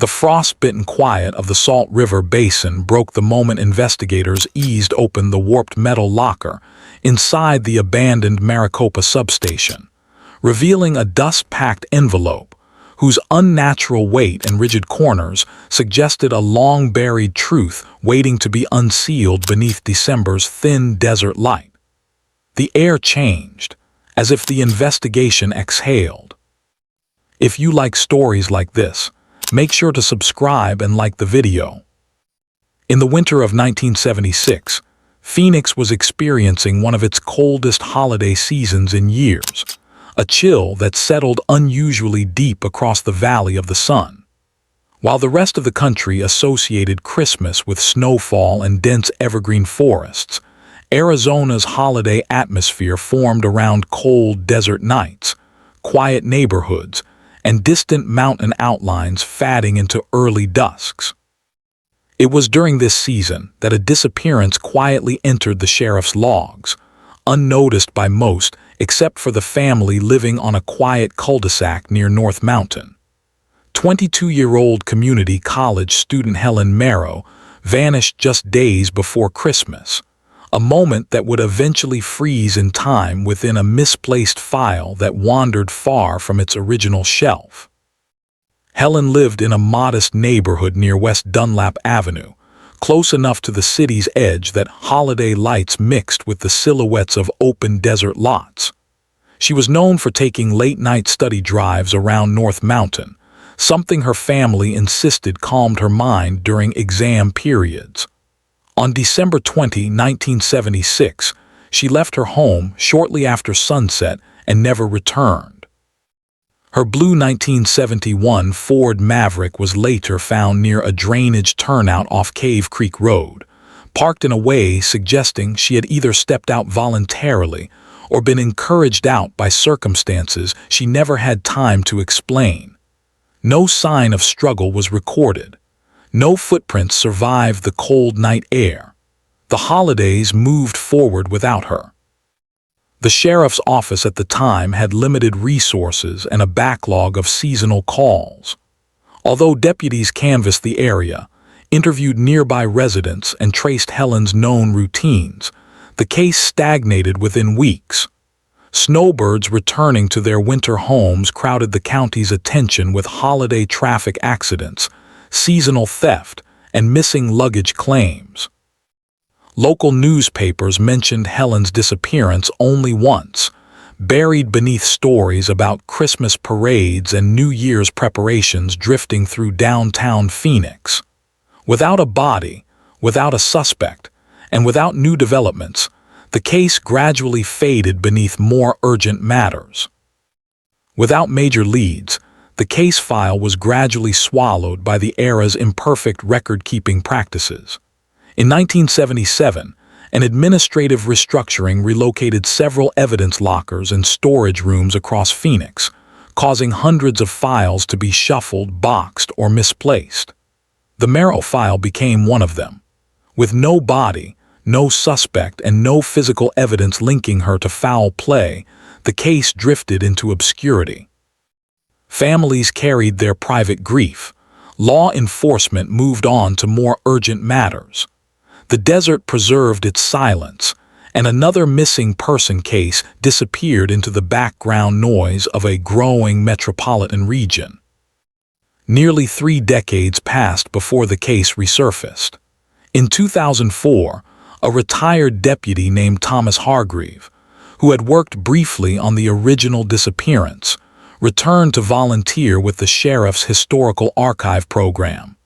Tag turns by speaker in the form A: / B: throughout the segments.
A: The frostbitten quiet of the Salt River Basin broke the moment investigators eased open the warped metal locker inside the abandoned Maricopa substation, revealing a dust-packed envelope whose unnatural weight and rigid corners suggested a long-buried truth waiting to be unsealed beneath December's thin desert light. The air changed, as if the investigation exhaled. If you like stories like this, make sure to subscribe and like the video. In the winter of 1976, Phoenix was experiencing one of its coldest holiday seasons in years, a chill that settled unusually deep across the Valley of the Sun. While the rest of the country associated Christmas with snowfall and dense evergreen forests, Arizona's holiday atmosphere formed around cold desert nights, quiet neighborhoods, and distant mountain outlines fading into early dusks. It was during this season that a disappearance quietly entered the sheriff's logs, unnoticed by most except for the family living on a quiet cul-de-sac near North Mountain. 22-year-old community college student Helen Marrow vanished just days before Christmas, a moment that would eventually freeze in time within a misplaced file that wandered far from its original shelf. Helen lived in a modest neighborhood near West Dunlap Avenue, close enough to the city's edge that holiday lights mixed with the silhouettes of open desert lots. She was known for taking late-night study drives around North Mountain, something her family insisted calmed her mind during exam periods. On December 20, 1976, she left her home shortly after sunset and never returned. Her blue 1971 Ford Maverick was later found near a drainage turnout off Cave Creek Road, parked in a way suggesting she had either stepped out voluntarily or been encouraged out by circumstances she never had time to explain. No sign of struggle was recorded. No footprints survived the cold night air. The holidays moved forward without her. The sheriff's office at the time had limited resources and a backlog of seasonal calls. Although deputies canvassed the area, interviewed nearby residents, and traced Helen's known routines, the case stagnated within weeks. Snowbirds returning to their winter homes crowded the county's attention with holiday traffic accidents, seasonal theft, and missing luggage claims. Local newspapers mentioned Helen's disappearance only once, buried beneath stories about Christmas parades and New Year's preparations drifting through downtown Phoenix. Without a body, without a suspect, and without new developments, the case gradually faded beneath more urgent matters. Without major leads, the case file was gradually swallowed by the era's imperfect record-keeping practices. In 1977, an administrative restructuring relocated several evidence lockers and storage rooms across Phoenix, causing hundreds of files to be shuffled, boxed, or misplaced. The Marrow file became one of them. With no body, no suspect, and no physical evidence linking her to foul play, the case drifted into obscurity. Families carried their private grief. Law enforcement moved on to more urgent matters. The desert preserved its silence, and another missing person case disappeared into the background noise of a growing metropolitan region. Nearly 3 decades passed before the case resurfaced. In 2004, a retired deputy named Thomas Hargreave, who had worked briefly on the original disappearance, returned to volunteer with the sheriff's historical archive program.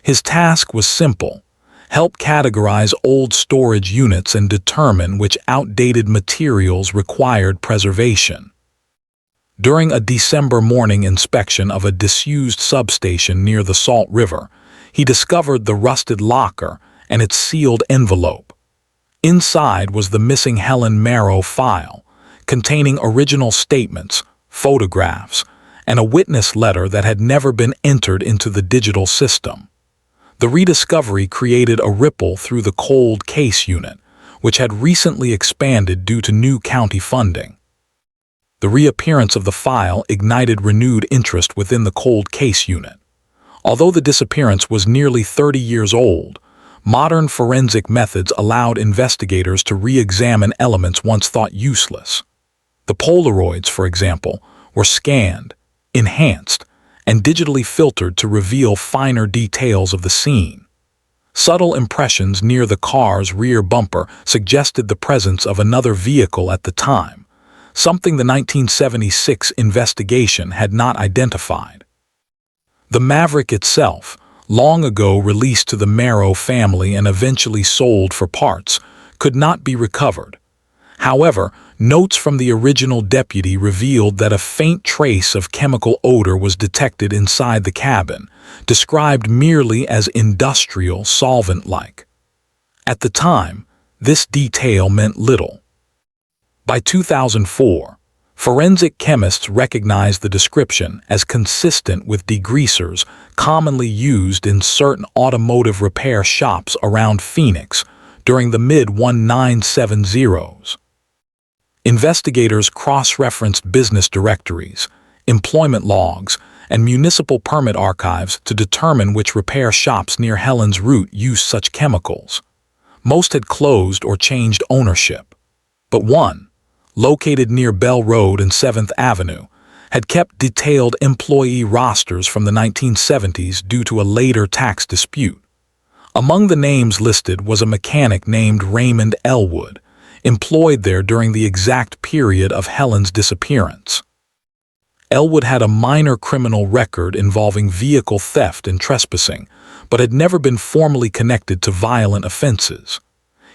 A: His task was simple: help categorize old storage units and determine which outdated materials required preservation. During a December morning inspection of a disused substation near the Salt River, he discovered the rusted locker and its sealed envelope. Inside was the missing Helen Marrow file, containing original statements, photographs, and a witness letter that had never been entered into the digital system. The rediscovery created a ripple through the cold case unit, which had recently expanded due to new county funding. The reappearance of the file ignited renewed interest within the cold case unit. Although the disappearance was nearly 30 years old, modern forensic methods allowed investigators to re-examine elements once thought useless. The Polaroids, for example, were scanned, enhanced, and digitally filtered to reveal finer details of the scene. Subtle impressions near the car's rear bumper suggested the presence of another vehicle at the time, something the 1976 investigation had not identified. The Maverick itself, long ago released to the Marrow family and eventually sold for parts, could not be recovered. However, notes from the original deputy revealed that a faint trace of chemical odor was detected inside the cabin, described merely as industrial solvent-like. At the time, this detail meant little. By 2004, forensic chemists recognized the description as consistent with degreasers commonly used in certain automotive repair shops around Phoenix during the mid-1970s. Investigators cross-referenced business directories, employment logs, and municipal permit archives to determine which repair shops near Helen's route used such chemicals. Most had closed or changed ownership, but one, located near Bell Road and 7th Avenue, had kept detailed employee rosters from the 1970s due to a later tax dispute. Among the names listed was a mechanic named Raymond Elwood, employed there during the exact period of Helen's disappearance. Elwood had a minor criminal record involving vehicle theft and trespassing, but had never been formally connected to violent offenses.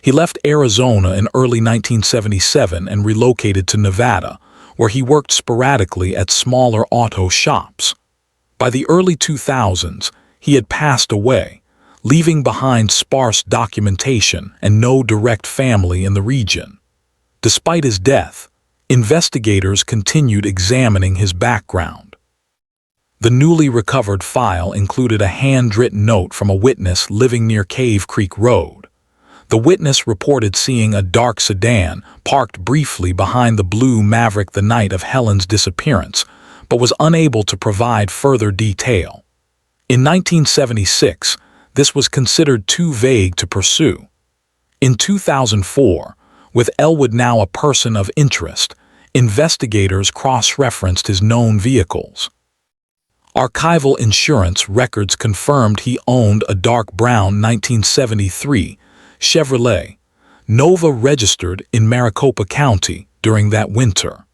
A: He left Arizona in early 1977 and relocated to Nevada, where he worked sporadically at smaller auto shops. By the early 2000s, he had passed away, leaving behind sparse documentation and no direct family in the region. Despite his death, investigators continued examining his background. The newly recovered file included a handwritten note from a witness living near Cave Creek Road. The witness reported seeing a dark sedan parked briefly behind the blue Maverick the night of Helen's disappearance, but was unable to provide further detail. In 1976, this was considered too vague to pursue. In 2004, with Elwood now a person of interest, investigators cross-referenced his known vehicles. Archival insurance records confirmed he owned a dark brown 1973 Chevrolet Nova registered in Maricopa County during that winter.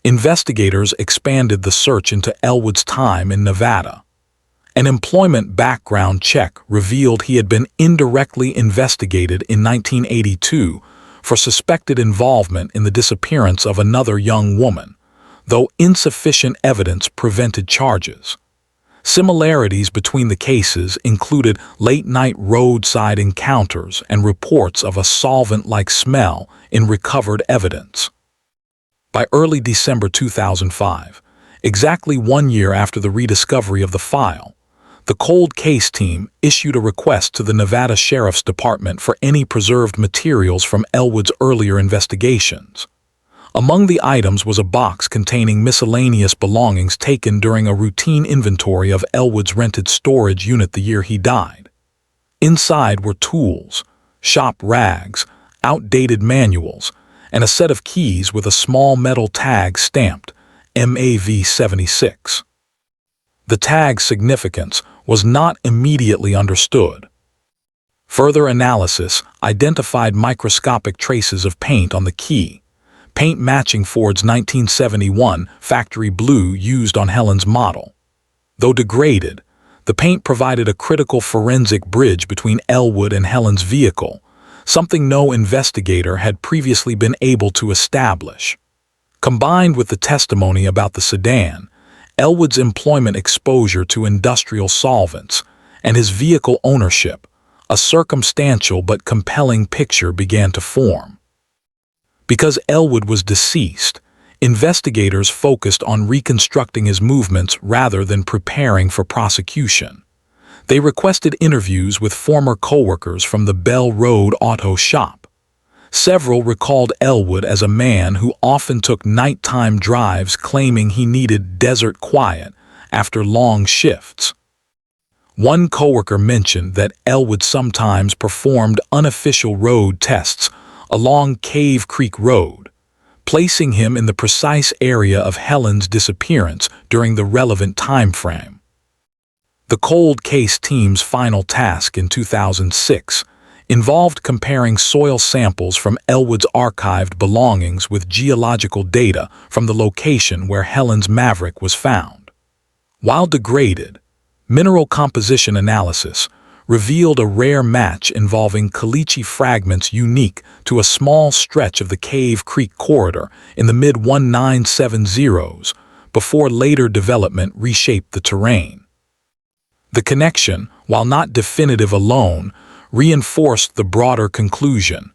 A: Investigators expanded the search into Elwood's time in Nevada. An employment background check revealed he had been indirectly investigated in 1982 for suspected involvement in the disappearance of another young woman, though insufficient evidence prevented charges. Similarities between the cases included late-night roadside encounters and reports of a solvent-like smell in recovered evidence. By early December 2005, exactly 1 year after the rediscovery of the file, the cold case team issued a request to the Nevada Sheriff's Department for any preserved materials from Elwood's earlier investigations. Among the items was a box containing miscellaneous belongings taken during a routine inventory of Elwood's rented storage unit the year he died. Inside were tools, shop rags, outdated manuals, and a set of keys with a small metal tag stamped MAV-76. The tag's significance was not immediately understood. Further analysis identified microscopic traces of paint on the key, paint matching Ford's 1971 factory blue used on Helen's model. Though degraded, the paint provided a critical forensic bridge between Elwood and Helen's vehicle, something no investigator had previously been able to establish. Combined with the testimony about the sedan, Elwood's employment exposure to industrial solvents, and his vehicle ownership, a circumstantial but compelling picture began to form. Because Elwood was deceased, investigators focused on reconstructing his movements rather than preparing for prosecution. They requested interviews with former coworkers from the Bell Road auto shop. Several recalled Elwood as a man who often took nighttime drives, claiming he needed desert quiet after long shifts. One coworker mentioned that Elwood sometimes performed unofficial road tests along Cave Creek Road, placing him in the precise area of Helen's disappearance during the relevant time frame. The cold case team's final task in 2006 involved comparing soil samples from Elwood's archived belongings with geological data from the location where Helen's Maverick was found. While degraded, mineral composition analysis revealed a rare match involving caliche fragments unique to a small stretch of the Cave Creek corridor in the mid-1970s before later development reshaped the terrain. The connection, while not definitive alone, reinforced the broader conclusion: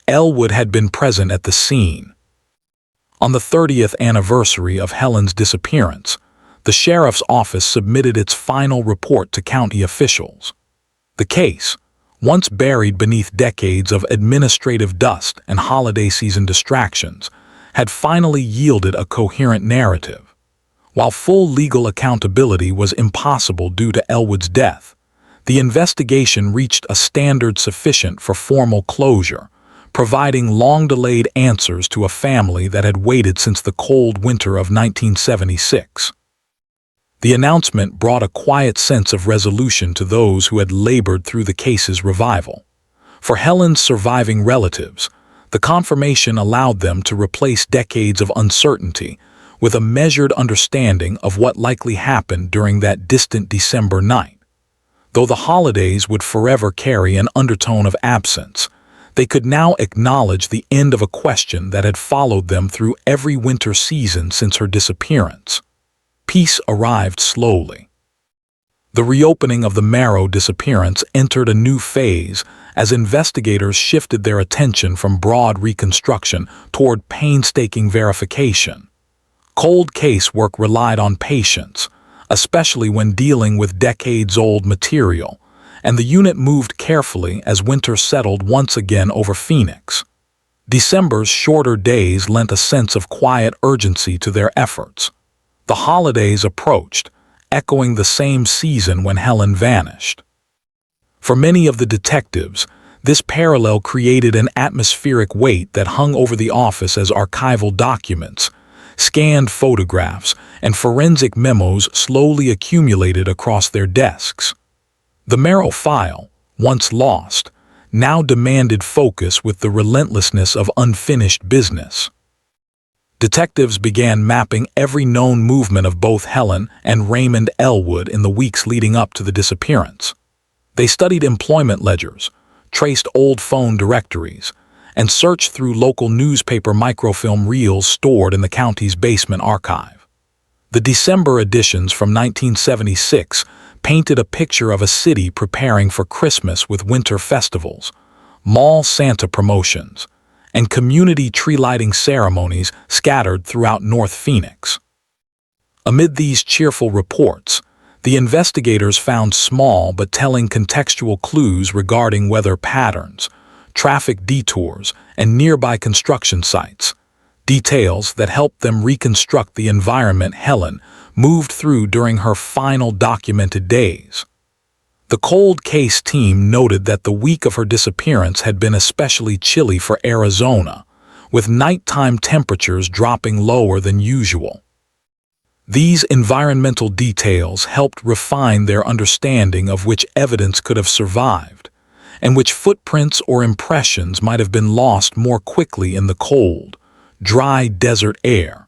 A: Elwood had been present at the scene. On the 30th anniversary of Helen's disappearance, the sheriff's office submitted its final report to county officials. The case, once buried beneath decades of administrative dust and holiday season distractions, had finally yielded a coherent narrative. While full legal accountability was impossible due to Elwood's death, the investigation reached a standard sufficient for formal closure, providing long-delayed answers to a family that had waited since the cold winter of 1976. The announcement brought a quiet sense of resolution to those who had labored through the case's revival. For Helen's surviving relatives, the confirmation allowed them to replace decades of uncertainty with a measured understanding of what likely happened during that distant December night. Though the holidays would forever carry an undertone of absence, they could now acknowledge the end of a question that had followed them through every winter season since her disappearance. Peace arrived slowly. The reopening of the Marrow disappearance entered a new phase as investigators shifted their attention from broad reconstruction toward painstaking verification. Cold case work relied on patience, especially when dealing with decades-old material, and the unit moved carefully as winter settled once again over Phoenix. December's shorter days lent a sense of quiet urgency to their efforts. The holidays approached, echoing the same season when Helen vanished. For many of the detectives, this parallel created an atmospheric weight that hung over the office as archival documents, scanned photographs, and forensic memos slowly accumulated across their desks. The Marrow file, once lost, now demanded focus with the relentlessness of unfinished business. Detectives began mapping every known movement of both Helen and Raymond Elwood in the weeks leading up to the disappearance. They studied employment ledgers, traced old phone directories, and searched through local newspaper microfilm reels stored in the county's basement archive. The December editions from 1976 painted a picture of a city preparing for Christmas with winter festivals, mall Santa promotions, and community tree-lighting ceremonies scattered throughout North Phoenix. Amid these cheerful reports, the investigators found small but telling contextual clues regarding weather patterns, traffic detours, and nearby construction sites, details that helped them reconstruct the environment Helen moved through during her final documented days. The cold case team noted that the week of her disappearance had been especially chilly for Arizona, with nighttime temperatures dropping lower than usual. These environmental details helped refine their understanding of which evidence could have survived, and which footprints or impressions might have been lost more quickly in the cold, dry desert air.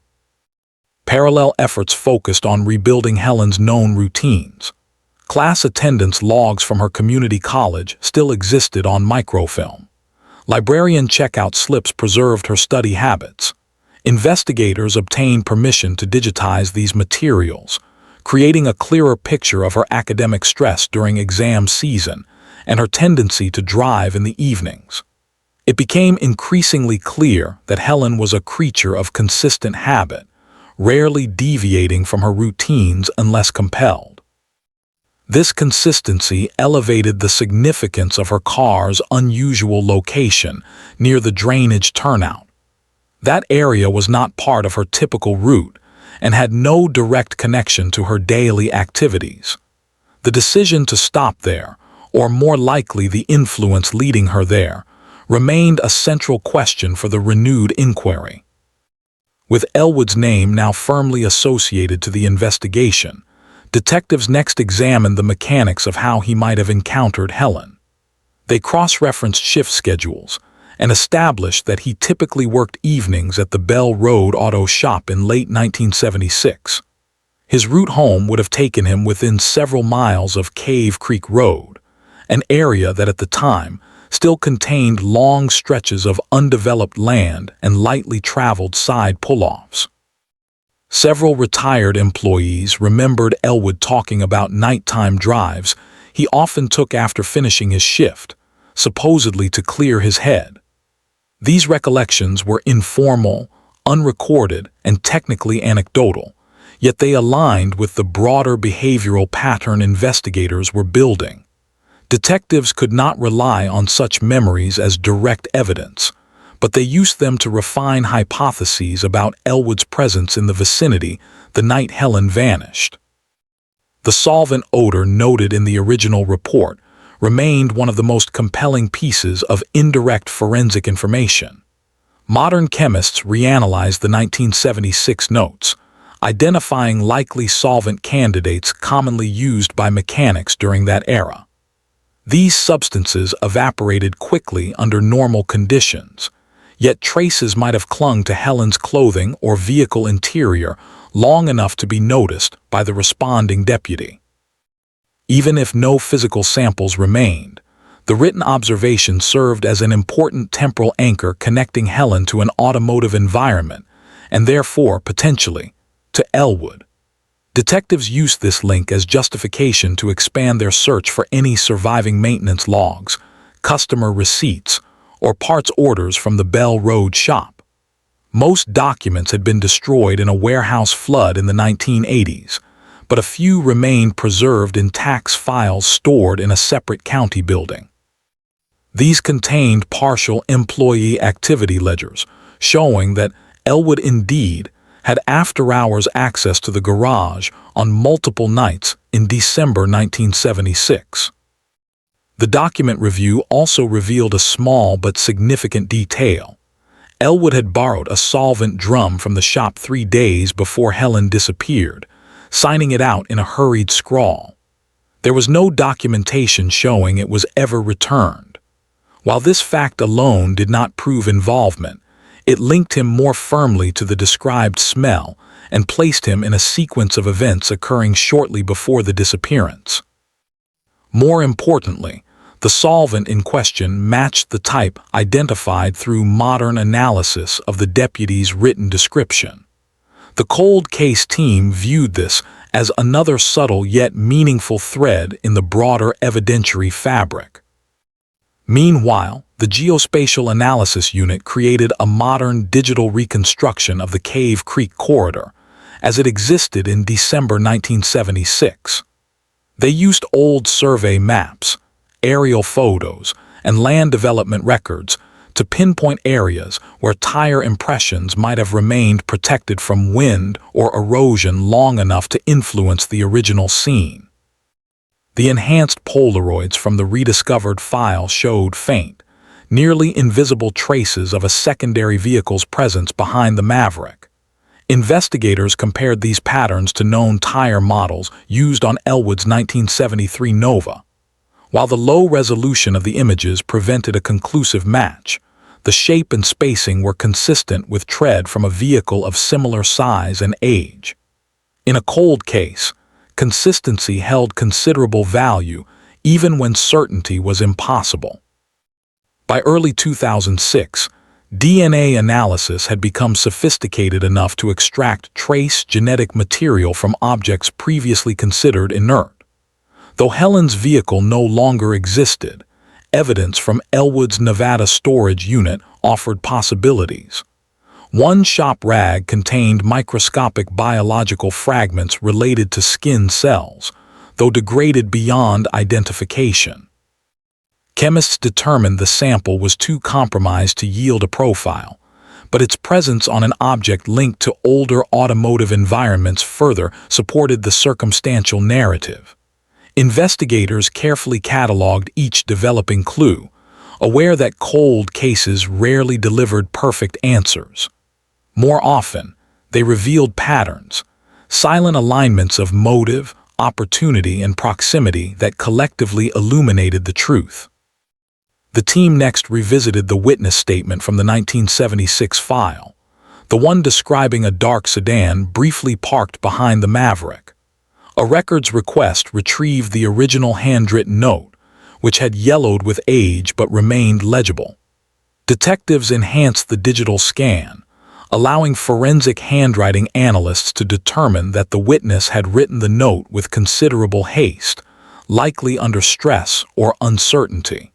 A: Parallel efforts focused on rebuilding Helen's known routines. Class attendance logs from her community college still existed on microfilm. Librarian checkout slips preserved her study habits. Investigators obtained permission to digitize these materials, creating a clearer picture of her academic stress during exam season and her tendency to drive in the evenings. It became increasingly clear that Helen was a creature of consistent habit, rarely deviating from her routines unless compelled. This consistency elevated the significance of her car's unusual location near the drainage turnout. That area was not part of her typical route and had no direct connection to her daily activities. The decision to stop there, or more likely the influence leading her there, remained a central question for the renewed inquiry. With Elwood's name now firmly associated to the investigation, detectives next examined the mechanics of how he might have encountered Helen. They cross-referenced shift schedules and established that he typically worked evenings at the Bell Road Auto Shop in late 1976. His route home would have taken him within several miles of Cave Creek Road, an area that at the time still contained long stretches of undeveloped land and lightly traveled side pull-offs. Several retired employees remembered Elwood talking about nighttime drives he often took after finishing his shift, supposedly to clear his head. These recollections were informal, unrecorded, and technically anecdotal, yet they aligned with the broader behavioral pattern investigators were building. Detectives could not rely on such memories as direct evidence, but they used them to refine hypotheses about Elwood's presence in the vicinity the night Helen vanished. The solvent odor noted in the original report remained one of the most compelling pieces of indirect forensic information. Modern chemists reanalyzed the 1976 notes, identifying likely solvent candidates commonly used by mechanics during that era. These substances evaporated quickly under normal conditions, yet traces might have clung to Helen's clothing or vehicle interior long enough to be noticed by the responding deputy. Even if no physical samples remained, the written observation served as an important temporal anchor connecting Helen to an automotive environment, and therefore, potentially, to Elwood. Detectives used this link as justification to expand their search for any surviving maintenance logs, customer receipts, or parts orders from the Bell Road shop. Most documents had been destroyed in a warehouse flood in the 1980s, but a few remained preserved in tax files stored in a separate county building. These contained partial employee activity ledgers, showing that Elwood indeed had after-hours access to the garage on multiple nights in December 1976. The document review also revealed a small but significant detail. Elwood had borrowed a solvent drum from the shop 3 days before Helen disappeared, signing it out in a hurried scrawl. There was no documentation showing it was ever returned. While this fact alone did not prove involvement, it linked him more firmly to the described smell and placed him in a sequence of events occurring shortly before the disappearance. More importantly, the solvent in question matched the type identified through modern analysis of the deputy's written description. The cold case team viewed this as another subtle yet meaningful thread in the broader evidentiary fabric. Meanwhile, the Geospatial Analysis Unit created a modern digital reconstruction of the Cave Creek corridor, as it existed in December 1976. They used old survey maps, aerial photos, and land development records to pinpoint areas where tire impressions might have remained protected from wind or erosion long enough to influence the original scene. The enhanced Polaroids from the rediscovered file showed faint, nearly invisible traces of a secondary vehicle's presence behind the Maverick. Investigators compared these patterns to known tire models used on Elwood's 1973 Nova. While the low resolution of the images prevented a conclusive match, the shape and spacing were consistent with tread from a vehicle of similar size and age. In a cold case, consistency held considerable value even when certainty was impossible. By early 2006, DNA analysis had become sophisticated enough to extract trace genetic material from objects previously considered inert. Though Helen's vehicle no longer existed, evidence from Elwood's Nevada storage unit offered possibilities. One shop rag contained microscopic biological fragments related to skin cells, though degraded beyond identification. Chemists determined the sample was too compromised to yield a profile, but its presence on an object linked to older automotive environments further supported the circumstantial narrative. Investigators carefully cataloged each developing clue, aware that cold cases rarely delivered perfect answers. More often, they revealed patterns, silent alignments of motive, opportunity, and proximity that collectively illuminated the truth. The team next revisited the witness statement from the 1976 file, the one describing a dark sedan briefly parked behind the Maverick. A records request retrieved the original handwritten note, which had yellowed with age but remained legible. Detectives enhanced the digital scan, allowing forensic handwriting analysts to determine that the witness had written the note with considerable haste, likely under stress or uncertainty.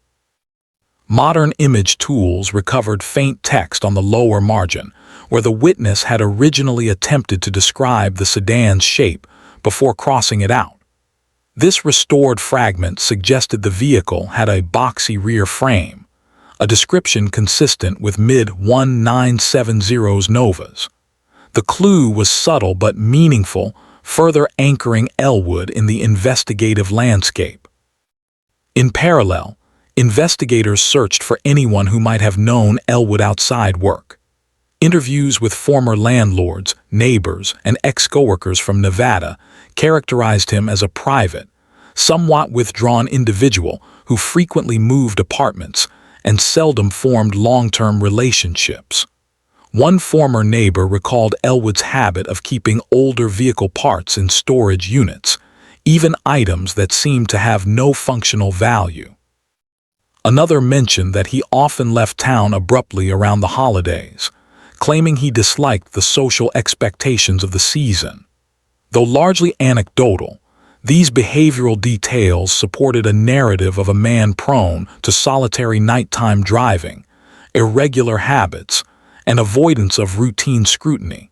A: Modern image tools recovered faint text on the lower margin, where the witness had originally attempted to describe the sedan's shape before crossing it out. This restored fragment suggested the vehicle had a boxy rear frame, a description consistent with mid-1970s Novas. The clue was subtle but meaningful, further anchoring Elwood in the investigative landscape. In parallel, investigators searched for anyone who might have known Elwood outside work. Interviews with former landlords, neighbors, and ex-coworkers from Nevada characterized him as a private, somewhat withdrawn individual who frequently moved apartments and seldom formed long-term relationships. One former neighbor recalled Elwood's habit of keeping older vehicle parts in storage units, even items that seemed to have no functional value. Another mentioned that he often left town abruptly around the holidays, claiming he disliked the social expectations of the season. Though largely anecdotal, these behavioral details supported a narrative of a man prone to solitary nighttime driving, irregular habits, and avoidance of routine scrutiny,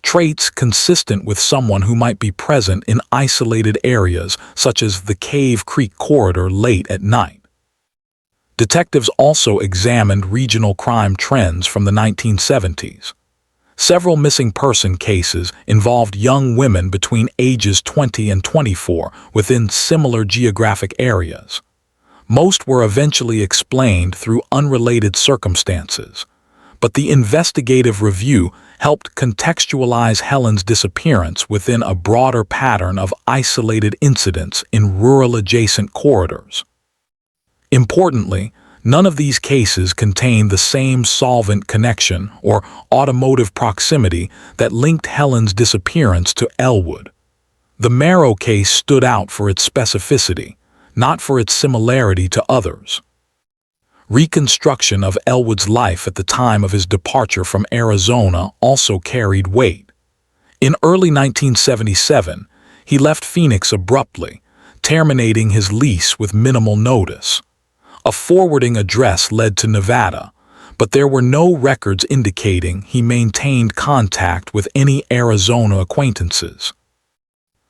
A: traits consistent with someone who might be present in isolated areas such as the Cave Creek corridor late at night. Detectives also examined regional crime trends from the 1970s. Several missing person cases involved young women between ages 20 and 24 within similar geographic areas. Most were eventually explained through unrelated circumstances, but the investigative review helped contextualize Helen's disappearance within a broader pattern of isolated incidents in rural-adjacent corridors. Importantly, none of these cases contain the same solvent connection or automotive proximity that linked Helen's disappearance to Elwood. The Marrow case stood out for its specificity, not for its similarity to others. Reconstruction of Elwood's life at the time of his departure from Arizona also carried weight. In early 1977, he left Phoenix abruptly, terminating his lease with minimal notice. A forwarding address led to Nevada, but there were no records indicating he maintained contact with any Arizona acquaintances.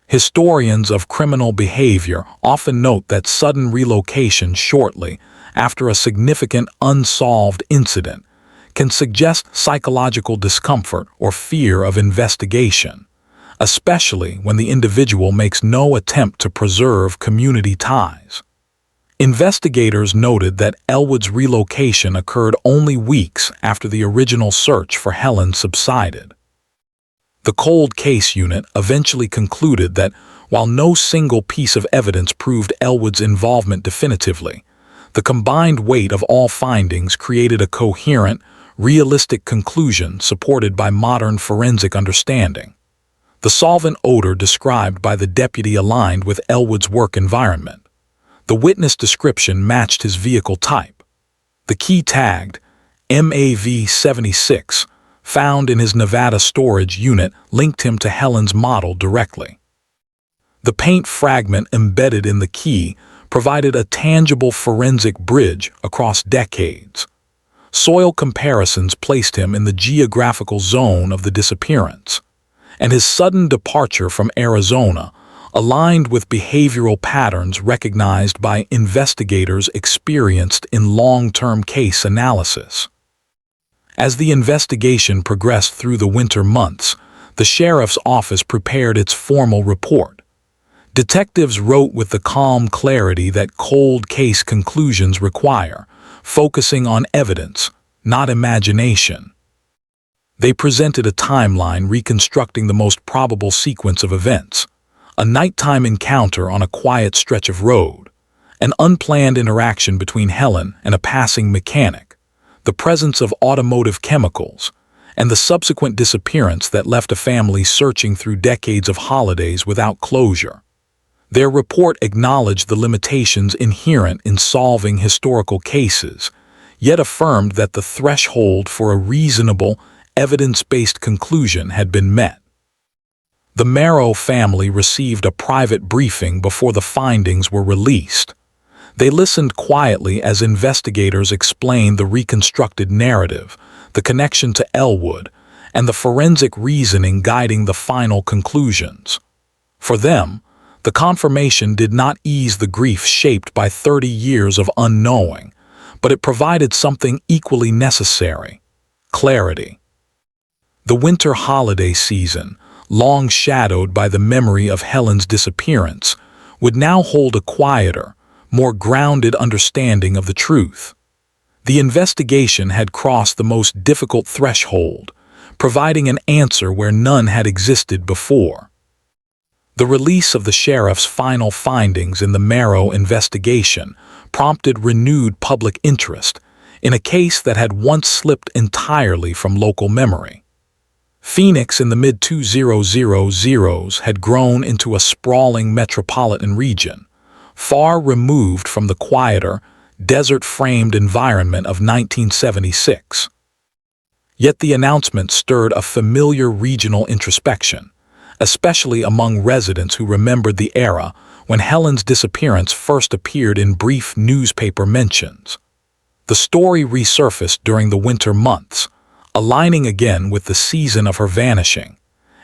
A: Historians of criminal behavior often note that sudden relocation shortly after a significant unsolved incident can suggest psychological discomfort or fear of investigation, especially when the individual makes no attempt to preserve community ties. Investigators noted that Elwood's relocation occurred only weeks after the original search for Helen subsided. The cold case unit eventually concluded that while no single piece of evidence proved Elwood's involvement definitively, the combined weight of all findings created a coherent, realistic conclusion supported by modern forensic understanding. The solvent odor described by the deputy aligned with Elwood's work environment. The witness description matched his vehicle type. The key tagged MAV-76, found in his Nevada storage unit, linked him to Helen's model directly. The paint fragment embedded in the key provided a tangible forensic bridge across decades. Soil comparisons placed him in the geographical zone of the disappearance, and his sudden departure from Arizona aligned with behavioral patterns recognized by investigators experienced in long-term case analysis. As the investigation progressed through the winter months, the sheriff's office prepared its formal report. Detectives wrote with the calm clarity that cold case conclusions require, focusing on evidence, not imagination. They presented a timeline reconstructing the most probable sequence of events: a nighttime encounter on a quiet stretch of road, an unplanned interaction between Helen and a passing mechanic, the presence of automotive chemicals, and the subsequent disappearance that left a family searching through decades of holidays without closure. Their report acknowledged the limitations inherent in solving historical cases, yet affirmed that the threshold for a reasonable, evidence-based conclusion had been met. The Marrow family received a private briefing before the findings were released. They listened quietly as investigators explained the reconstructed narrative, the connection to Elwood, and the forensic reasoning guiding the final conclusions. For them, the confirmation did not ease the grief shaped by 30 years of unknowing, but it provided something equally necessary: clarity. The winter holiday season, long shadowed by the memory of Helen's disappearance, would now hold a quieter, more grounded understanding of the truth. The investigation had crossed the most difficult threshold, providing an answer where none had existed before. The release of the sheriff's final findings in the Marrow investigation prompted renewed public interest in a case that had once slipped entirely from local memory. Phoenix in the mid-2000s had grown into a sprawling metropolitan region, far removed from the quieter, desert-framed environment of 1976. Yet the announcement stirred a familiar regional introspection, especially among residents who remembered the era when Helen's disappearance first appeared in brief newspaper mentions. The story resurfaced during the winter months, aligning again with the season of her vanishing,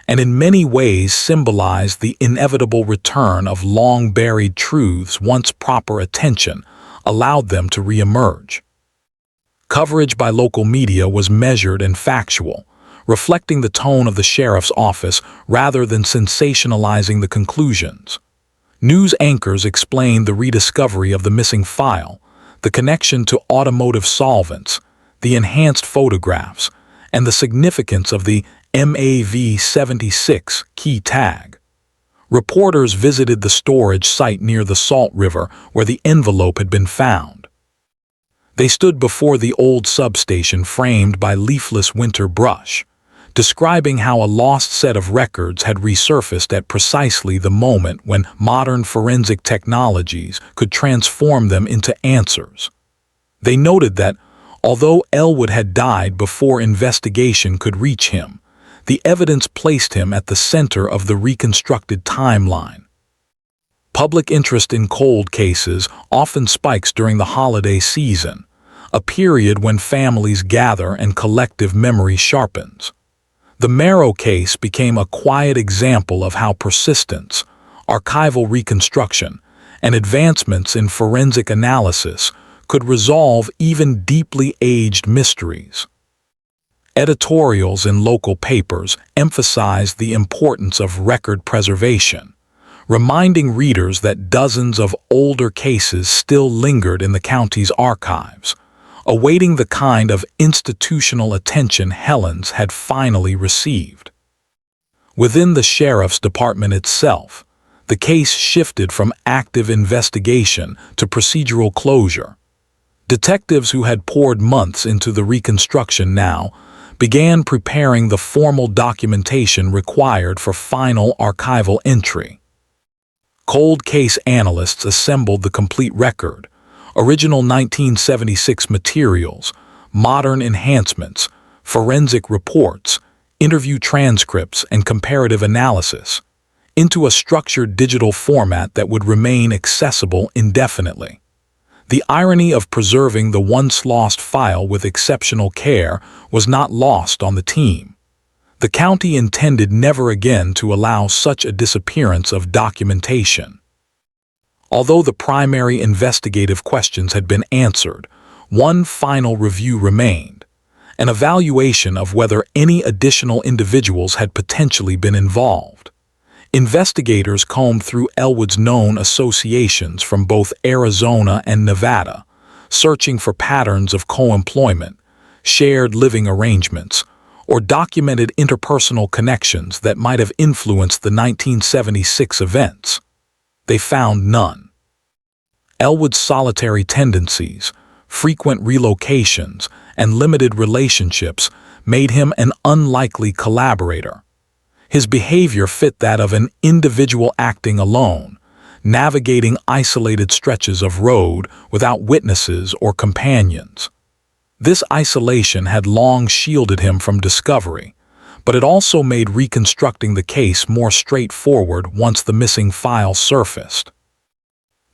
A: and in many ways symbolized the inevitable return of long-buried truths once proper attention allowed them to re-emerge. Coverage by local media was measured and factual, reflecting the tone of the sheriff's office rather than sensationalizing the conclusions. News anchors explained the rediscovery of the missing file, the connection to automotive solvents, the enhanced photographs, and the significance of the MAV-76 key tag. Reporters visited the storage site near the Salt River where the envelope had been found. They stood before the old substation framed by leafless winter brush, describing how a lost set of records had resurfaced at precisely the moment when modern forensic technologies could transform them into answers. They noted that, although Elwood had died before investigation could reach him, the evidence placed him at the center of the reconstructed timeline. Public interest in cold cases often spikes during the holiday season, a period when families gather and collective memory sharpens. The Marrow case became a quiet example of how persistence, archival reconstruction, and advancements in forensic analysis could resolve even deeply aged mysteries. Editorials in local papers emphasized the importance of record preservation, reminding readers that dozens of older cases still lingered in the county's archives, awaiting the kind of institutional attention Helen's had finally received. Within the sheriff's department itself, the case shifted from active investigation to procedural closure. Detectives who had poured months into the reconstruction now began preparing the formal documentation required for final archival entry. Cold case analysts assembled the complete record: original 1976 materials, modern enhancements, forensic reports, interview transcripts, and comparative analysis, into a structured digital format that would remain accessible indefinitely. The irony of preserving the once-lost file with exceptional care was not lost on the team. The county intended never again to allow such a disappearance of documentation. Although the primary investigative questions had been answered, one final review remained: an evaluation of whether any additional individuals had potentially been involved. Investigators combed through Elwood's known associations from both Arizona and Nevada, searching for patterns of co-employment, shared living arrangements, or documented interpersonal connections that might have influenced the 1976 events. They found none. Elwood's solitary tendencies, frequent relocations, and limited relationships made him an unlikely collaborator. His behavior fit that of an individual acting alone, navigating isolated stretches of road without witnesses or companions. This isolation had long shielded him from discovery, but it also made reconstructing the case more straightforward once the missing file surfaced.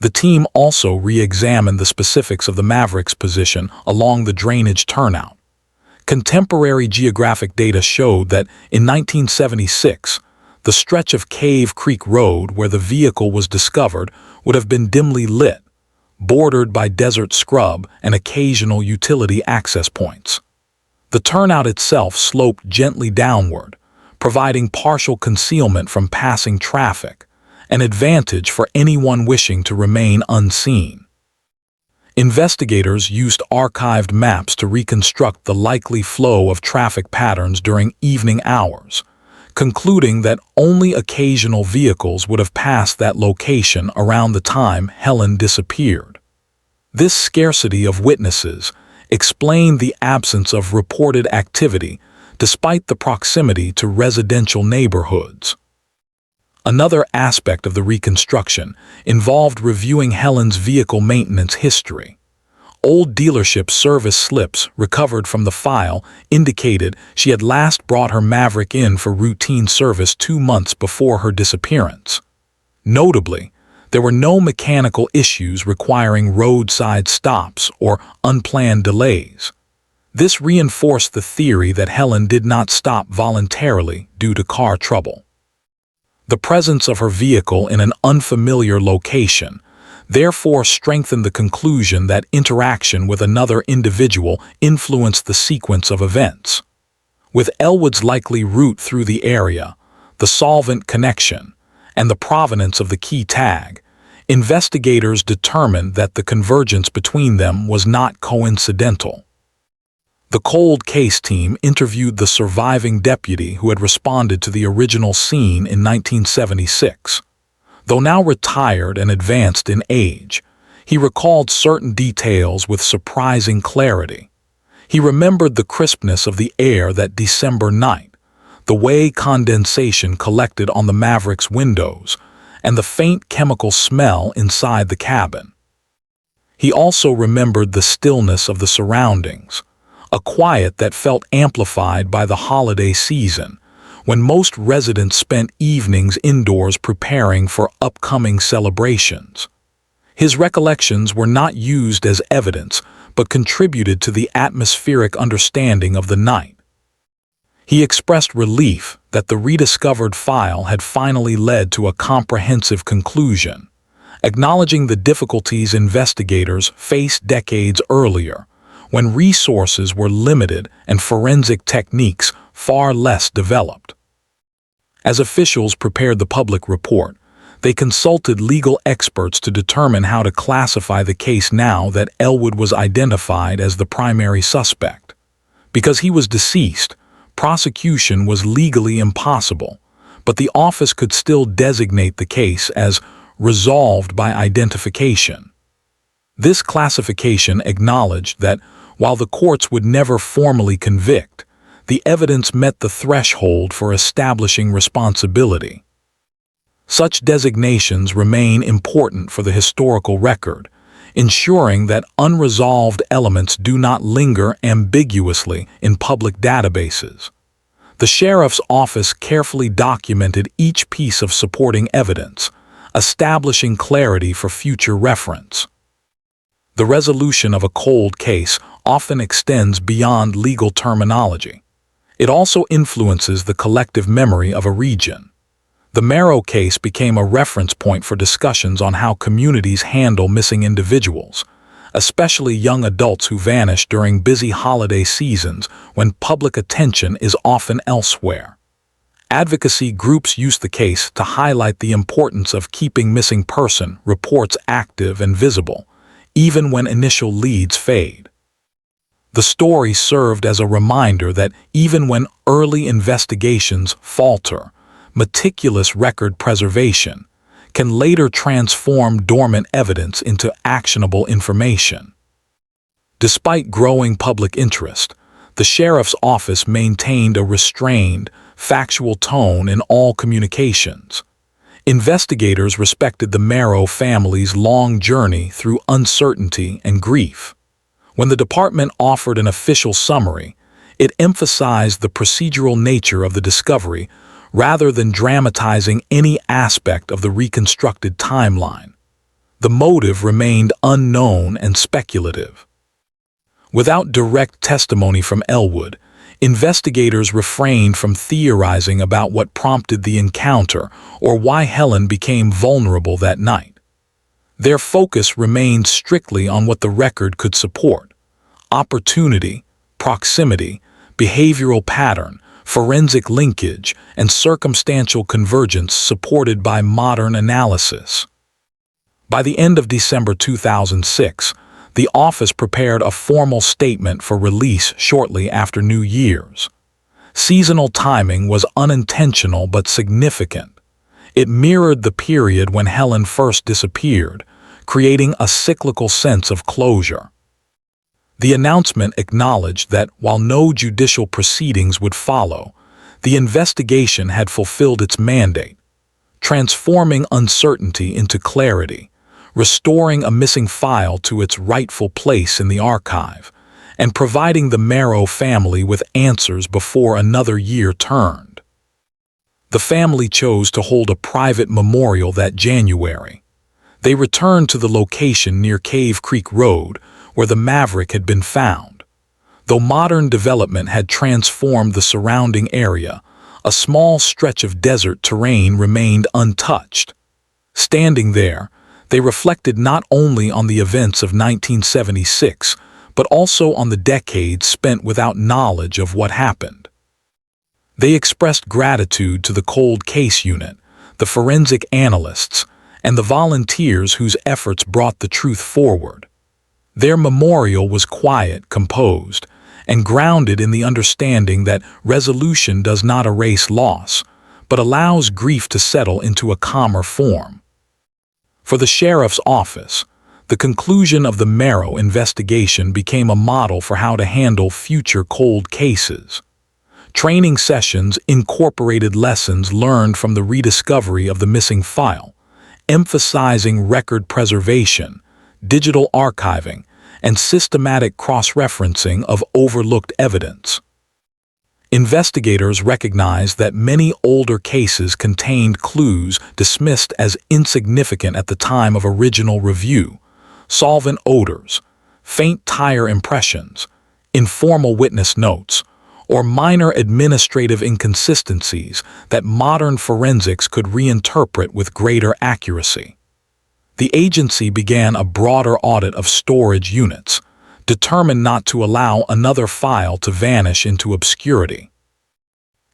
A: The team also re-examined the specifics of the Maverick's position along the drainage turnout. Contemporary geographic data showed that in 1976, the stretch of Cave Creek Road where the vehicle was discovered would have been dimly lit, bordered by desert scrub and occasional utility access points. The turnout itself sloped gently downward, providing partial concealment from passing traffic, an advantage for anyone wishing to remain unseen. Investigators used archived maps to reconstruct the likely flow of traffic patterns during evening hours, concluding that only occasional vehicles would have passed that location around the time Helen disappeared. This scarcity of witnesses explained the absence of reported activity despite the proximity to residential neighborhoods. Another aspect of the reconstruction involved reviewing Helen's vehicle maintenance history. Old dealership service slips recovered from the file indicated she had last brought her Maverick in for routine service 2 months before her disappearance. Notably, there were no mechanical issues requiring roadside stops or unplanned delays. This reinforced the theory that Helen did not stop voluntarily due to car trouble. The presence of her vehicle in an unfamiliar location therefore strengthened the conclusion that interaction with another individual influenced the sequence of events. With Elwood's likely route through the area, the solvent connection, and the provenance of the key tag, investigators determined that the convergence between them was not coincidental. The cold case team interviewed the surviving deputy who had responded to the original scene in 1976. Though now retired and advanced in age, he recalled certain details with surprising clarity. He remembered the crispness of the air that December night, the way condensation collected on the Maverick's windows, and the faint chemical smell inside the cabin. He also remembered the stillness of the surroundings, a quiet that felt amplified by the holiday season, when most residents spent evenings indoors preparing for upcoming celebrations. His recollections were not used as evidence, but contributed to the atmospheric understanding of the night. He expressed relief that the rediscovered file had finally led to a comprehensive conclusion, acknowledging the difficulties investigators faced decades earlier, when resources were limited and forensic techniques far less developed. As officials prepared the public report, they consulted legal experts to determine how to classify the case now that Elwood was identified as the primary suspect. Because he was deceased, prosecution was legally impossible, but the office could still designate the case as resolved by identification. This classification acknowledged that while the courts would never formally convict, the evidence met the threshold for establishing responsibility. Such designations remain important for the historical record, ensuring that unresolved elements do not linger ambiguously in public databases. The sheriff's office carefully documented each piece of supporting evidence, establishing clarity for future reference. The resolution of a cold case often extends beyond legal terminology. It also influences the collective memory of a region. The Marrow case became a reference point for discussions on how communities handle missing individuals, especially young adults who vanish during busy holiday seasons when public attention is often elsewhere. Advocacy groups used the case to highlight the importance of keeping missing person reports active and visible, even when initial leads fade. The story served as a reminder that even when early investigations falter, meticulous record preservation can later transform dormant evidence into actionable information. Despite growing public interest, the sheriff's office maintained a restrained, factual tone in all communications. Investigators respected the Marrow family's long journey through uncertainty and grief. When the department offered an official summary, it emphasized the procedural nature of the discovery rather than dramatizing any aspect of the reconstructed timeline. The motive remained unknown and speculative. Without direct testimony from Elwood, investigators refrained from theorizing about what prompted the encounter or why Helen became vulnerable that night. Their focus remained strictly on what the record could support: opportunity, proximity, behavioral pattern, forensic linkage, and circumstantial convergence supported by modern analysis. By the end of December 2006, the office prepared a formal statement for release shortly after New Year's. Seasonal timing was unintentional but significant. It mirrored the period when Helen first disappeared, creating a cyclical sense of closure. The announcement acknowledged that while no judicial proceedings would follow, the investigation had fulfilled its mandate, transforming uncertainty into clarity, restoring a missing file to its rightful place in the archive, and providing the Marrow family with answers before another year turned. The family chose to hold a private memorial that January. They returned to the location near Cave Creek Road, where the Maverick had been found. Though modern development had transformed the surrounding area, a small stretch of desert terrain remained untouched. Standing there, they reflected not only on the events of 1976, but also on the decades spent without knowledge of what happened. They expressed gratitude to the Cold Case Unit, the forensic analysts, and the volunteers whose efforts brought the truth forward. Their memorial was quiet, composed, and grounded in the understanding that resolution does not erase loss, but allows grief to settle into a calmer form. For the sheriff's office, the conclusion of the Marrow investigation became a model for how to handle future cold cases. Training sessions incorporated lessons learned from the rediscovery of the missing file, emphasizing record preservation, digital archiving, and systematic cross-referencing of overlooked evidence. Investigators recognized that many older cases contained clues dismissed as insignificant at the time of original review: solvent odors, faint tire impressions, informal witness notes, or minor administrative inconsistencies that modern forensics could reinterpret with greater accuracy. The agency began a broader audit of storage units, determined not to allow another file to vanish into obscurity.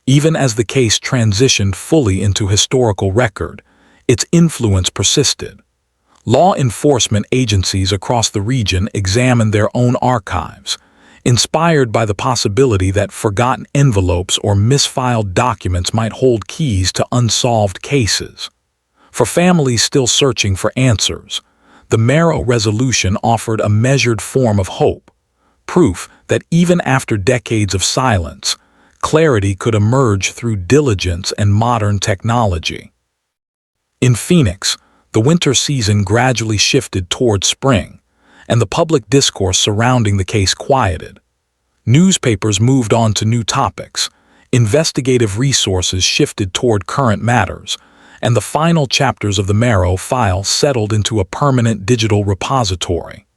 A: Even as the case transitioned fully into historical record, its influence persisted. Law enforcement agencies across the region examined their own archives, inspired by the possibility that forgotten envelopes or misfiled documents might hold keys to unsolved cases. For families still searching for answers, the Marrow resolution offered a measured form of hope, proof that even after decades of silence, clarity could emerge through diligence and modern technology. In Phoenix, the winter season gradually shifted toward spring, and the public discourse surrounding the case quieted. Newspapers moved on to new topics, investigative resources shifted toward current matters, and the final chapters of the Marrow file settled into a permanent digital repository.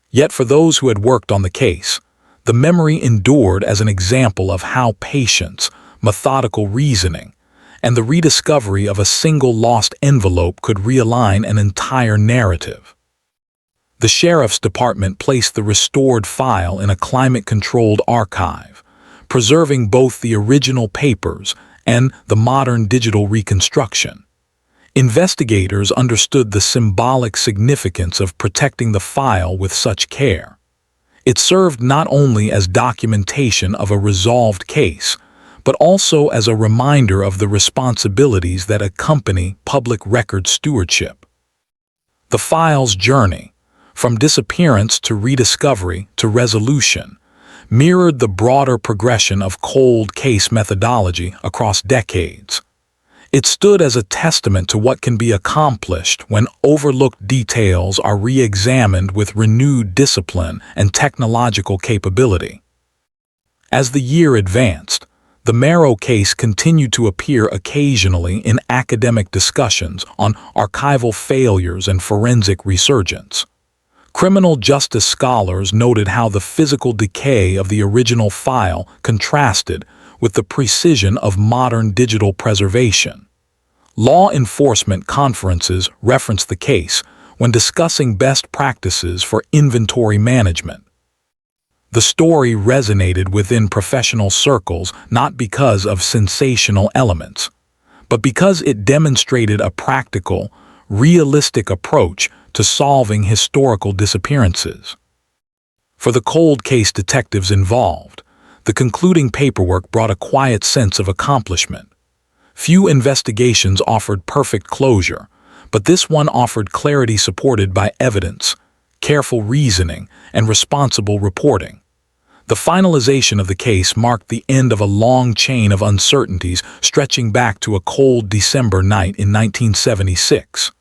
A: Yet for those who had worked on the case, the memory endured as an example of how patience, methodical reasoning, and the rediscovery of a single lost envelope could realign an entire narrative. The sheriff's department placed the restored file in a climate-controlled archive, preserving both the original papers and the modern digital reconstruction. Investigators understood the symbolic significance of protecting the file with such care. It served not only as documentation of a resolved case, but also as a reminder of the responsibilities that accompany public record stewardship. The file's journey, from disappearance to rediscovery to resolution, mirrored the broader progression of cold case methodology across decades. It stood as a testament to what can be accomplished when overlooked details are re-examined with renewed discipline and technological capability. As the year advanced, the Marrow case continued to appear occasionally in academic discussions on archival failures and forensic resurgence. Criminal justice scholars noted how the physical decay of the original file contrasted with the precision of modern digital preservation. Law enforcement conferences referenced the case when discussing best practices for inventory management. The story resonated within professional circles not because of sensational elements, but because it demonstrated a practical, realistic approach to solving historical disappearances. For the cold case detectives involved, the concluding paperwork brought a quiet sense of accomplishment. Few investigations offered perfect closure, but this one offered clarity supported by evidence, careful reasoning, and responsible reporting. The finalization of the case marked the end of a long chain of uncertainties stretching back to a cold December night in 1976.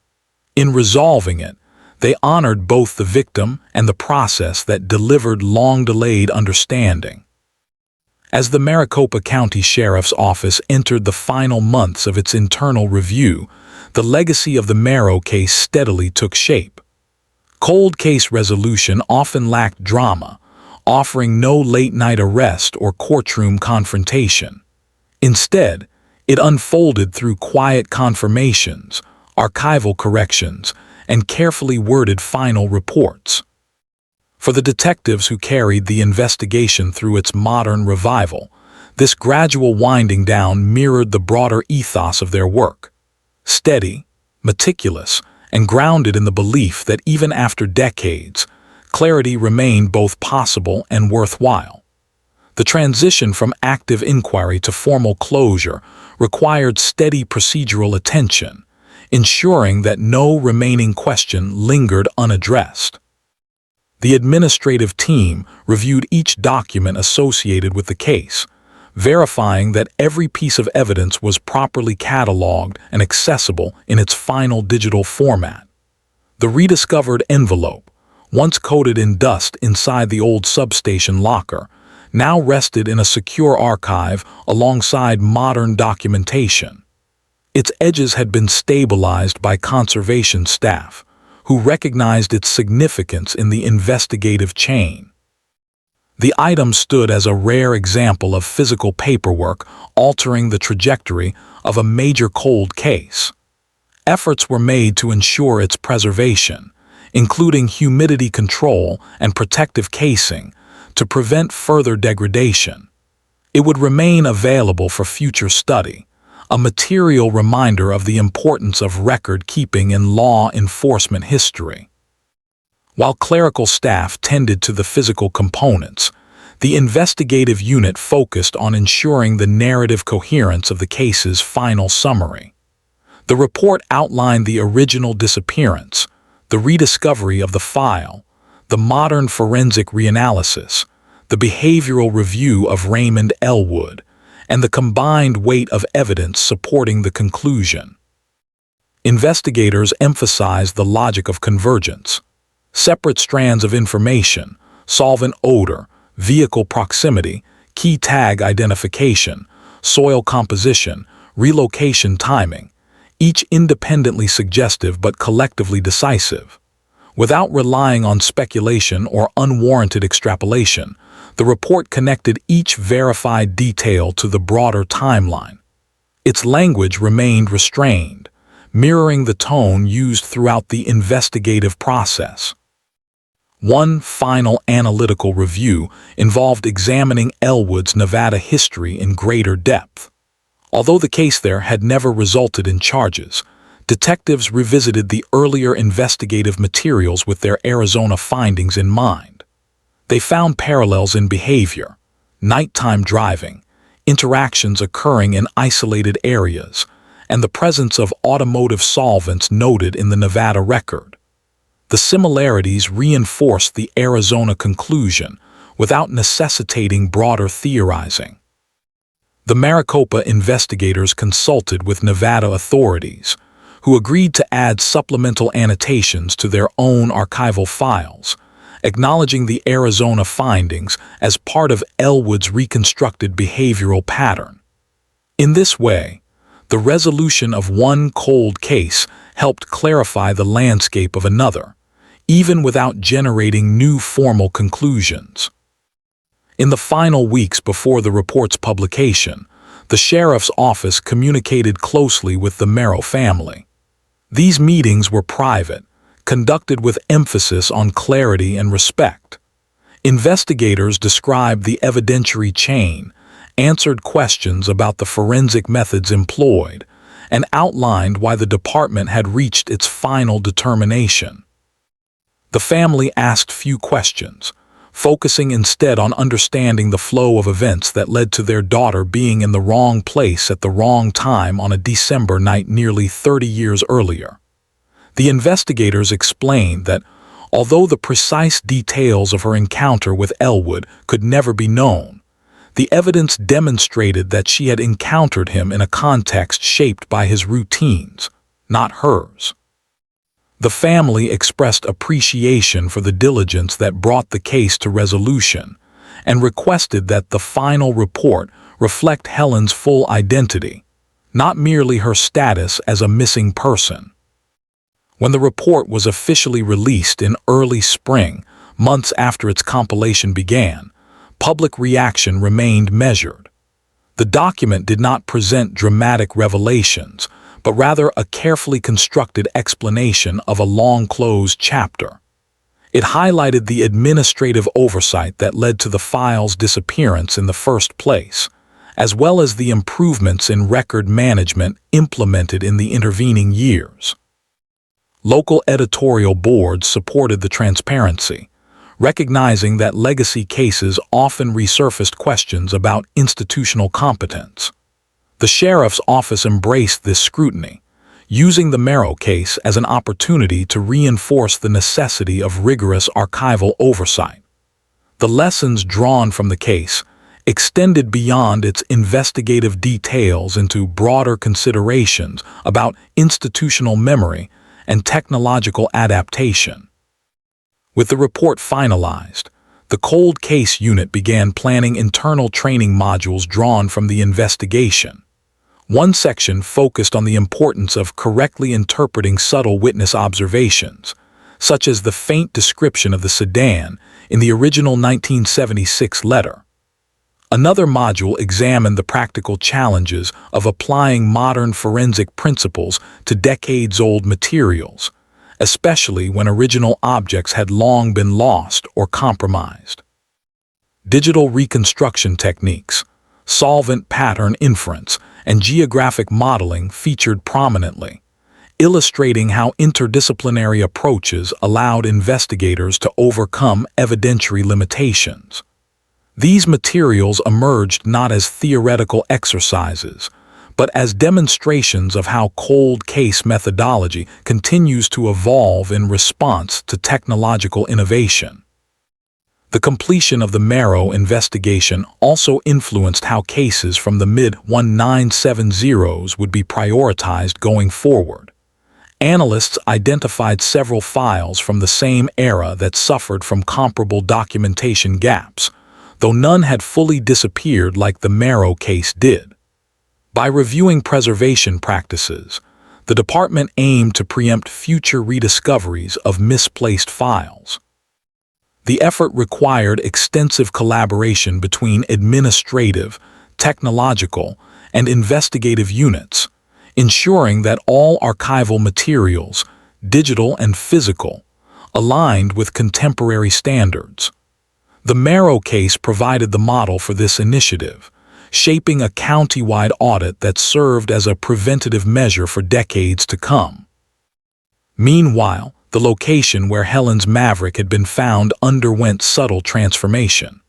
A: In resolving it, they honored both the victim and the process that delivered long-delayed understanding. As the Maricopa County Sheriff's Office entered the final months of its internal review, the legacy of the Marrow case steadily took shape. Cold case resolution often lacked drama, offering no late-night arrest or courtroom confrontation. Instead, it unfolded through quiet confirmations, archival corrections, and carefully worded final reports. For the detectives who carried the investigation through its modern revival, this gradual winding down mirrored the broader ethos of their work. Steady, meticulous, and grounded in the belief that even after decades, clarity remained both possible and worthwhile. The transition from active inquiry to formal closure required steady procedural attention, ensuring that no remaining question lingered unaddressed. The administrative team reviewed each document associated with the case, verifying that every piece of evidence was properly cataloged and accessible in its final digital format. The rediscovered envelope, once coated in dust inside the old substation locker, now rested in a secure archive alongside modern documentation. Its edges had been stabilized by conservation staff, who recognized its significance in the investigative chain. The item stood as a rare example of physical paperwork altering the trajectory of a major cold case. Efforts were made to ensure its preservation, including humidity control and protective casing, to prevent further degradation. It would remain available for future study, a material reminder of the importance of record-keeping in law enforcement history. While clerical staff tended to the physical components, the investigative unit focused on ensuring the narrative coherence of the case's final summary. The report outlined the original disappearance, the rediscovery of the file, the modern forensic reanalysis, the behavioral review of Raymond Elwood, and the combined weight of evidence supporting the conclusion. Investigators emphasized the logic of convergence. Separate strands of information, solvent odor, vehicle proximity, key tag identification, soil composition, relocation timing, each independently suggestive but collectively decisive. Without relying on speculation or unwarranted extrapolation, the report connected each verified detail to the broader timeline. Its language remained restrained, mirroring the tone used throughout the investigative process. One final analytical review involved examining Elwood's Nevada history in greater depth. Although the case there had never resulted in charges, detectives revisited the earlier investigative materials with their Arizona findings in mind. They found parallels in behavior, nighttime driving, interactions occurring in isolated areas, and the presence of automotive solvents noted in the Nevada record. The similarities reinforced the Arizona conclusion without necessitating broader theorizing. The Maricopa investigators consulted with Nevada authorities, who agreed to add supplemental annotations to their own archival files, acknowledging the Arizona findings as part of Elwood's reconstructed behavioral pattern. In this way, the resolution of one cold case helped clarify the landscape of another, even without generating new formal conclusions. In the final weeks before the report's publication, the sheriff's office communicated closely with the Marrow family. These meetings were private, conducted with emphasis on clarity and respect. Investigators described the evidentiary chain, answered questions about the forensic methods employed, and outlined why the department had reached its final determination. The family asked few questions, focusing instead on understanding the flow of events that led to their daughter being in the wrong place at the wrong time on a December night nearly 30 years earlier. The investigators explained that, although the precise details of her encounter with Elwood could never be known, the evidence demonstrated that she had encountered him in a context shaped by his routines, not hers. The family expressed appreciation for the diligence that brought the case to resolution and requested that the final report reflect Helen's full identity, not merely her status as a missing person. When the report was officially released in early spring, months after its compilation began, public reaction remained measured. The document did not present dramatic revelations, but rather a carefully constructed explanation of a long-closed chapter. It highlighted the administrative oversight that led to the file's disappearance in the first place, as well as the improvements in record management implemented in the intervening years. Local editorial boards supported the transparency, recognizing that legacy cases often resurfaced questions about institutional competence. The sheriff's office embraced this scrutiny, using the Marrow case as an opportunity to reinforce the necessity of rigorous archival oversight. The lessons drawn from the case extended beyond its investigative details into broader considerations about institutional memory and technological adaptation. With the report finalized, the Cold Case Unit began planning internal training modules drawn from the investigation. One section focused on the importance of correctly interpreting subtle witness observations, such as the faint description of the sedan in the original 1976 letter. Another module examined the practical challenges of applying modern forensic principles to decades-old materials, especially when original objects had long been lost or compromised. Digital reconstruction techniques, solvent pattern inference, and geographic modeling featured prominently, illustrating how interdisciplinary approaches allowed investigators to overcome evidentiary limitations. These materials emerged not as theoretical exercises, but as demonstrations of how cold case methodology continues to evolve in response to technological innovation. The completion of the Marrow investigation also influenced how cases from the mid-1970s would be prioritized going forward. Analysts identified several files from the same era that suffered from comparable documentation gaps, though none had fully disappeared like the Marrow case did. By reviewing preservation practices, the department aimed to preempt future rediscoveries of misplaced files. The effort required extensive collaboration between administrative, technological, and investigative units, ensuring that all archival materials, digital and physical, aligned with contemporary standards. The Marrow case provided the model for this initiative, shaping a county-wide audit that served as a preventative measure for decades to come. Meanwhile, the location where Helen's Maverick had been found underwent subtle transformation.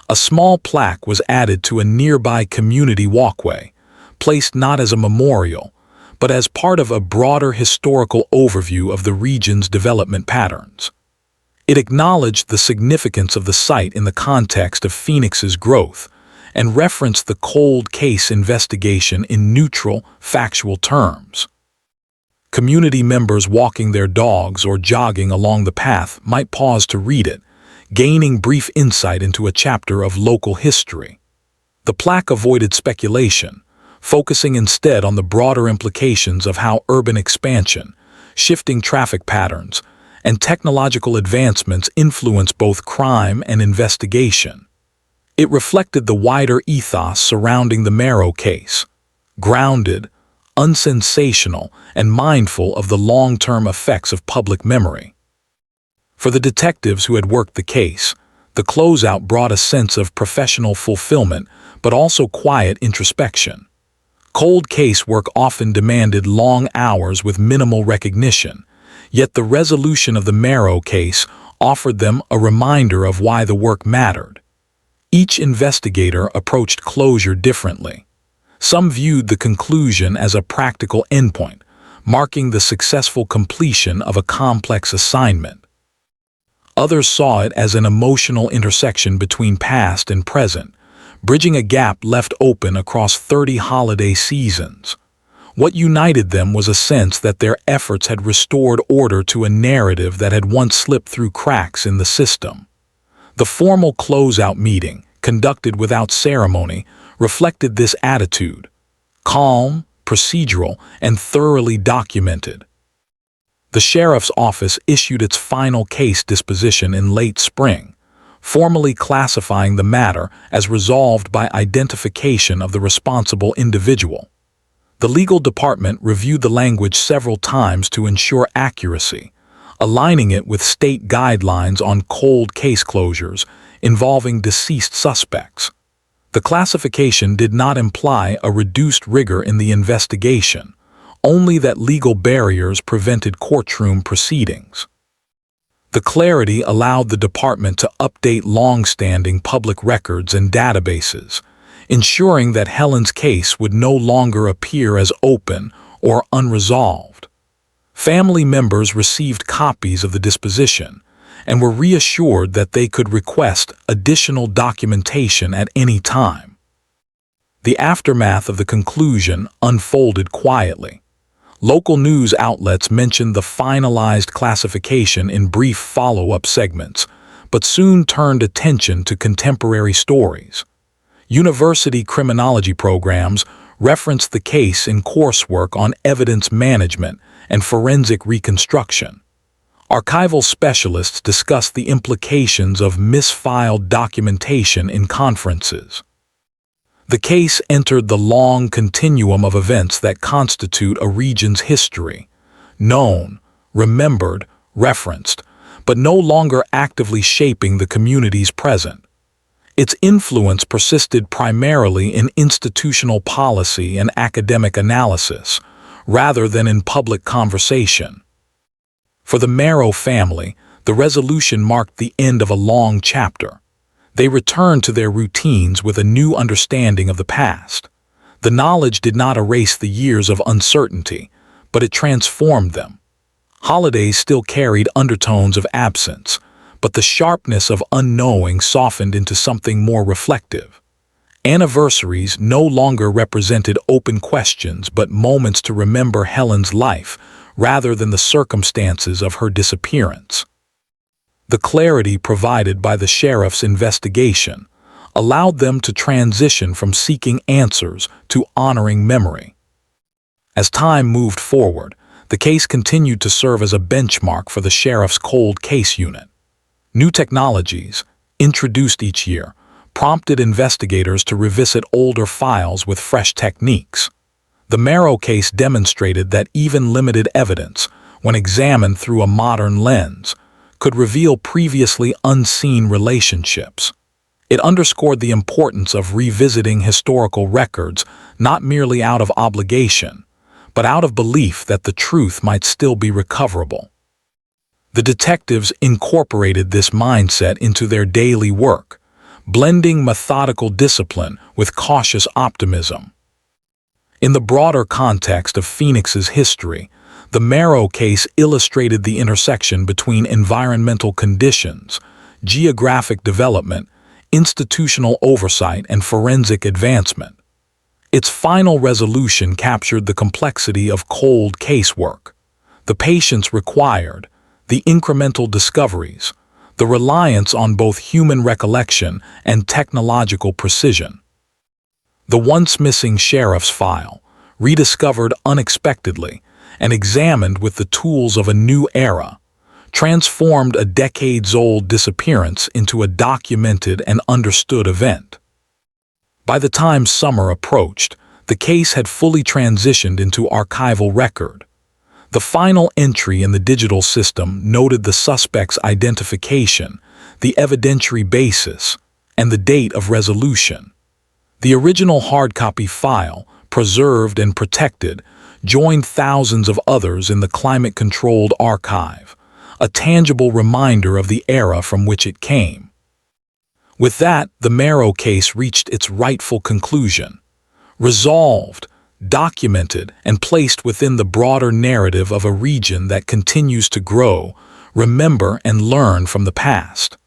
A: A small plaque was added to a nearby community walkway, placed not as a memorial, but as part of a broader historical overview of the region's development patterns. It acknowledged the significance of the site in the context of Phoenix's growth and referenced the cold case investigation in neutral, factual terms. Community members walking their dogs or jogging along the path might pause to read it, gaining brief insight into a chapter of local history. The plaque avoided speculation, focusing instead on the broader implications of how urban expansion, shifting traffic patterns, and technological advancements influence both crime and investigation. It reflected the wider ethos surrounding the Marrow case, grounded, unsensational, and mindful of the long-term effects of public memory. For the detectives who had worked the case, the closeout brought a sense of professional fulfillment, but also quiet introspection. Cold case work often demanded long hours with minimal recognition, yet the resolution of the Marrow case offered them a reminder of why the work mattered. Each investigator approached closure differently. Some viewed the conclusion as a practical endpoint, marking the successful completion of a complex assignment. Others saw it as an emotional intersection between past and present, bridging a gap left open across 30 holiday seasons. What united them was a sense that their efforts had restored order to a narrative that had once slipped through cracks in the system. The formal closeout meeting, conducted without ceremony, reflected this attitude: calm, procedural, and thoroughly documented. The sheriff's office issued its final case disposition in late spring, formally classifying the matter as resolved by identification of the responsible individual. The legal department reviewed the language several times to ensure accuracy, aligning it with state guidelines on cold case closures involving deceased suspects. The classification did not imply a reduced rigor in the investigation, only that legal barriers prevented courtroom proceedings. The clarity allowed the department to update long-standing public records and databases, ensuring that Helen's case would no longer appear as open or unresolved. Family members received copies of the disposition and were reassured that they could request additional documentation at any time. The aftermath of the conclusion unfolded quietly. Local news outlets mentioned the finalized classification in brief follow-up segments, but soon turned attention to contemporary stories. University criminology programs referenced the case in coursework on evidence management and forensic reconstruction. Archival specialists discussed the implications of misfiled documentation in conferences. The case entered the long continuum of events that constitute a region's history, known, remembered, referenced, but no longer actively shaping the community's present. Its influence persisted primarily in institutional policy and academic analysis, rather than in public conversation. For the Marrow family, the resolution marked the end of a long chapter. They returned to their routines with a new understanding of the past. The knowledge did not erase the years of uncertainty, but it transformed them. Holidays still carried undertones of absence, but the sharpness of unknowing softened into something more reflective. Anniversaries no longer represented open questions but moments to remember Helen's life rather than the circumstances of her disappearance. The clarity provided by the sheriff's investigation allowed them to transition from seeking answers to honoring memory. As time moved forward, the case continued to serve as a benchmark for the sheriff's cold case unit. New technologies, introduced each year, prompted investigators to revisit older files with fresh techniques. The Marrow case demonstrated that even limited evidence, when examined through a modern lens, could reveal previously unseen relationships. It underscored the importance of revisiting historical records, not merely out of obligation, but out of belief that the truth might still be recoverable. The detectives incorporated this mindset into their daily work, blending methodical discipline with cautious optimism. In the broader context of Phoenix's history, the Marrow case illustrated the intersection between environmental conditions, geographic development, institutional oversight, and forensic advancement. Its final resolution captured the complexity of cold casework, the patience required, the incremental discoveries, the reliance on both human recollection and technological precision. The once missing sheriff's file, rediscovered unexpectedly and examined with the tools of a new era, transformed a decades-old disappearance into a documented and understood event. By the time summer approached, the case had fully transitioned into archival record. The final entry in the digital system noted the suspect's identification, the evidentiary basis, and the date of resolution. The original hard copy file, preserved and protected, joined thousands of others in the climate-controlled archive, a tangible reminder of the era from which it came. With that, the Marrow case reached its rightful conclusion. Resolved, documented, and placed within the broader narrative of a region that continues to grow, remember, and learn from the past.